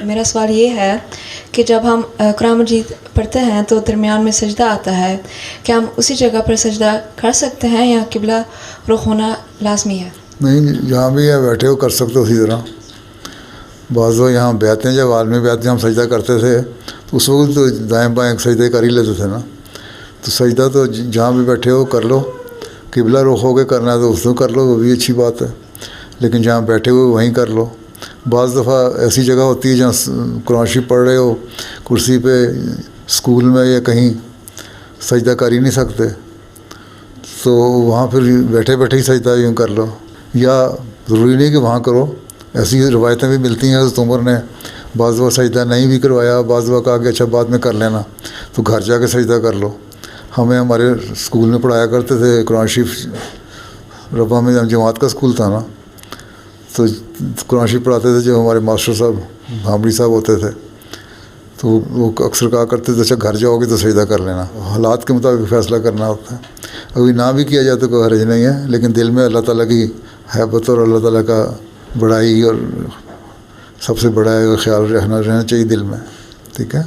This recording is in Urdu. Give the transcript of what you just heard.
میرا سوال یہ ہے کہ جب ہم قرآن مجید پڑھتے ہیں تو درمیان میں سجدہ آتا ہے، کیا ہم اسی جگہ پر سجدہ کر سکتے ہیں یا قبلہ رخ ہونا لازمی ہے؟ نہیں، جہاں بھی ہے بیٹھے ہو کر سکتے ہو اسی طرح. بعض لوگ یہاں بیٹھتے ہیں، جب عالمی بیٹھتے ہم سجدہ کرتے تھے تو اس وقت تو دائیں بائیں سجدے کر ہی لیتے تھے نا. تو سجدہ تو جہاں بھی بیٹھے ہو کر لو، قبلہ رخ ہو کے کرنا ہے تو اس کو کر لو، وہ بھی اچھی بات ہے، لیکن جہاں بیٹھے ہوئے وہیں کر لو. بعض دفعہ ایسی جگہ ہوتی ہے جہاں قرآن شریف پڑھ رہے ہو کرسی پہ، اسکول میں یا کہیں سجدہ کر ہی نہیں سکتے، تو وہاں پھر بیٹھے بیٹھے ہی سجدہ یوں کر لو. یا ضروری نہیں کہ وہاں کرو، ایسی روایتیں بھی ملتی ہیں. حضرت عمر نے بعض دفعہ سجدہ نہیں بھی کروایا، بعض دفعہ کہا کہ اچھا بعد میں کر لینا، تو گھر جا کے سجدہ کر لو. ہمیں ہمارے اسکول میں پڑھایا کرتے تھے قرآن شریف، ربا میں جماعت کا اسکول تھا نا، تو قرآن شریف پڑھاتے تھے جو ہمارے ماسٹر صاحب بھامڑی صاحب ہوتے تھے، تو وہ اکثر کہا کرتے تھے اچھا گھر جاؤ گے تو سجدہ کر لینا. حالات کے مطابق فیصلہ کرنا ہوتا ہے. ابھی نہ بھی کیا جائے تو کوئی حرج نہیں ہے، لیکن دل میں اللہ تعالیٰ کی حیبت اور اللہ تعالیٰ کا بڑائی اور سب سے بڑا خیال رہنا چاہیے دل میں. ٹھیک ہے.